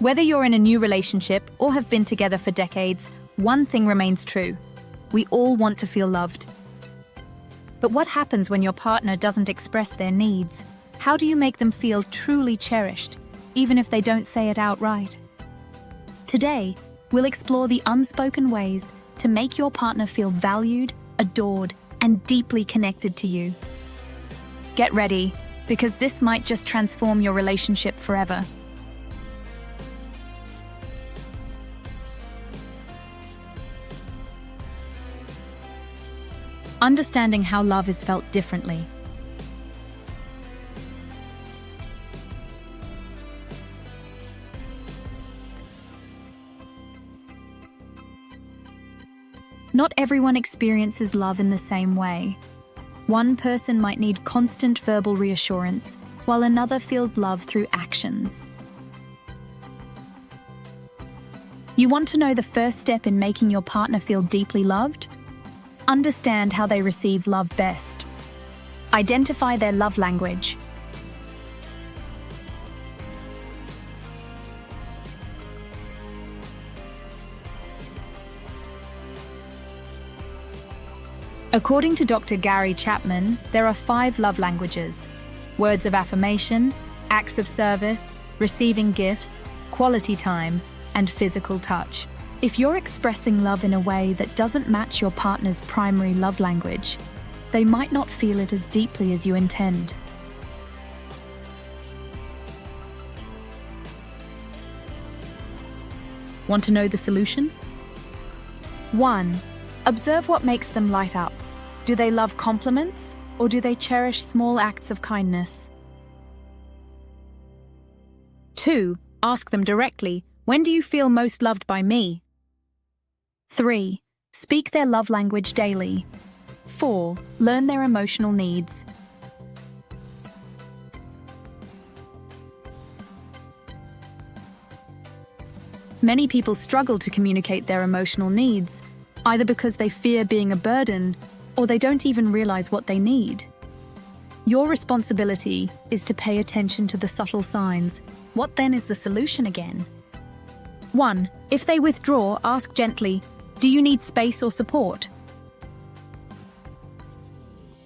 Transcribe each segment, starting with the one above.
Whether you're in a new relationship or have been together for decades, one thing remains true. We all want to feel loved. But what happens when your partner doesn't express their needs? How do you make them feel truly cherished, even if they don't say it outright? Today, we'll explore the unspoken ways to make your partner feel valued, adored, and deeply connected to you. Get ready, because this might just transform your relationship forever. Understanding how love is felt differently. Not everyone experiences love in the same way. One person might need constant verbal reassurance, while another feels love through actions. You want to know the first step in making your partner feel deeply loved? Understand how they receive love best. Identify their love language. According to Dr. Gary Chapman, there are 5 love languages: words of affirmation, acts of service, receiving gifts, quality time, and physical touch. If you're expressing love in a way that doesn't match your partner's primary love language, they might not feel it as deeply as you intend. Want to know the solution? 1. Observe what makes them light up. Do they love compliments, or do they cherish small acts of kindness? 2. Ask them directly, when do you feel most loved by me? 3. Speak their love language daily. 4. Learn their emotional needs. Many people struggle to communicate their emotional needs, either because they fear being a burden or they don't even realize what they need. Your responsibility is to pay attention to the subtle signs. What then is the solution again? 1. If they withdraw, ask gently, do you need space or support?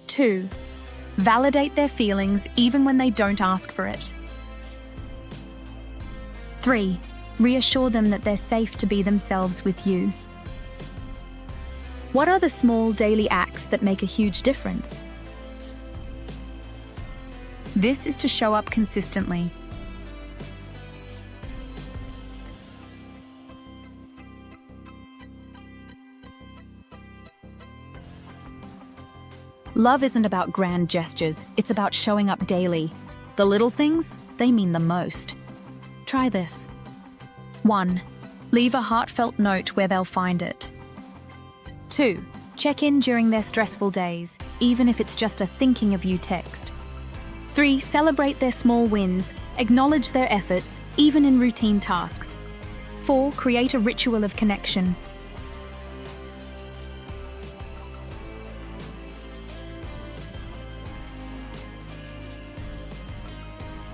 2. Validate their feelings even when they don't ask for it. 3. Reassure them that they're safe to be themselves with you. What are the small daily acts that make a huge difference? This is to show up consistently. Love isn't about grand gestures, it's about showing up daily. The little things, they mean the most. Try this. 1. Leave a heartfelt note where they'll find it. 2. Check in during their stressful days, even if it's just a thinking of you text. 3. Celebrate their small wins, acknowledge their efforts, even in routine tasks. 4. Create a ritual of connection.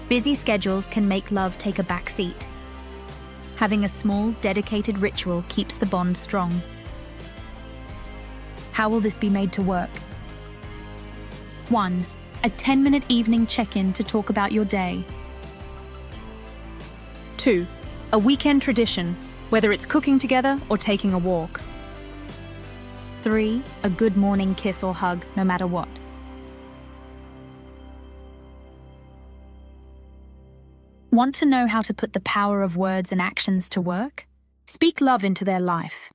Busy schedules can make love take a back seat. Having a small, dedicated ritual keeps the bond strong. How will this be made to work? 1. A 10-minute evening check-in to talk about your day. 2. A weekend tradition, whether it's cooking together or taking a walk. 3. A good morning kiss or hug, no matter what. Want to know how to put the power of words and actions to work? Speak love into their life.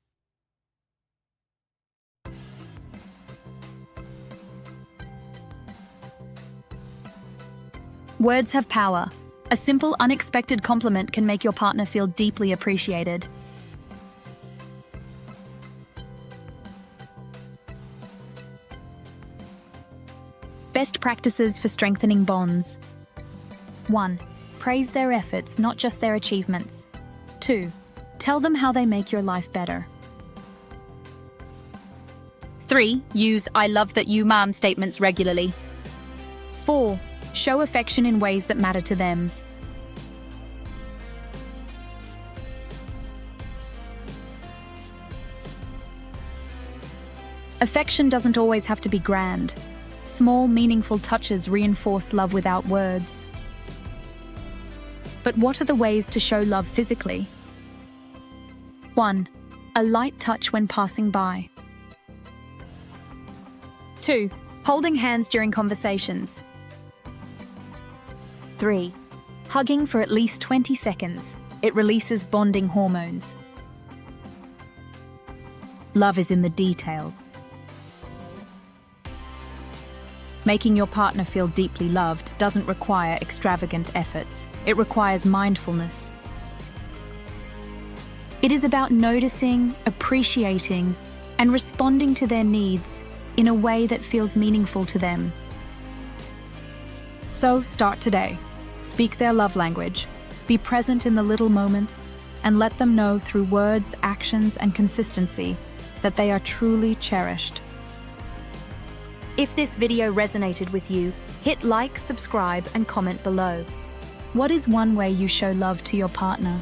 Words have power. A simple, unexpected compliment can make your partner feel deeply appreciated. Best practices for strengthening bonds. 1. Praise their efforts, not just their achievements. 2. Tell them how they make your life better. 3. Use "I love that you, ma'am" statements regularly. 4. Show affection in ways that matter to them. Affection doesn't always have to be grand. Small, meaningful touches reinforce love without words. But what are the ways to show love physically? 1. A light touch when passing by. 2. Holding hands during conversations. 3. Hugging for at least 20 seconds. It releases bonding hormones. Love is in the details. Making your partner feel deeply loved doesn't require extravagant efforts. It requires mindfulness. It is about noticing, appreciating, and responding to their needs in a way that feels meaningful to them. So start today. Speak their love language. Be present in the little moments, and let them know through words, actions, and consistency that they are truly cherished. If this video resonated with you, hit like, subscribe, and comment below. What is one way you show love to your partner?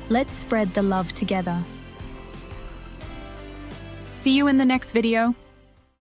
Let's spread the love together. See you in the next video.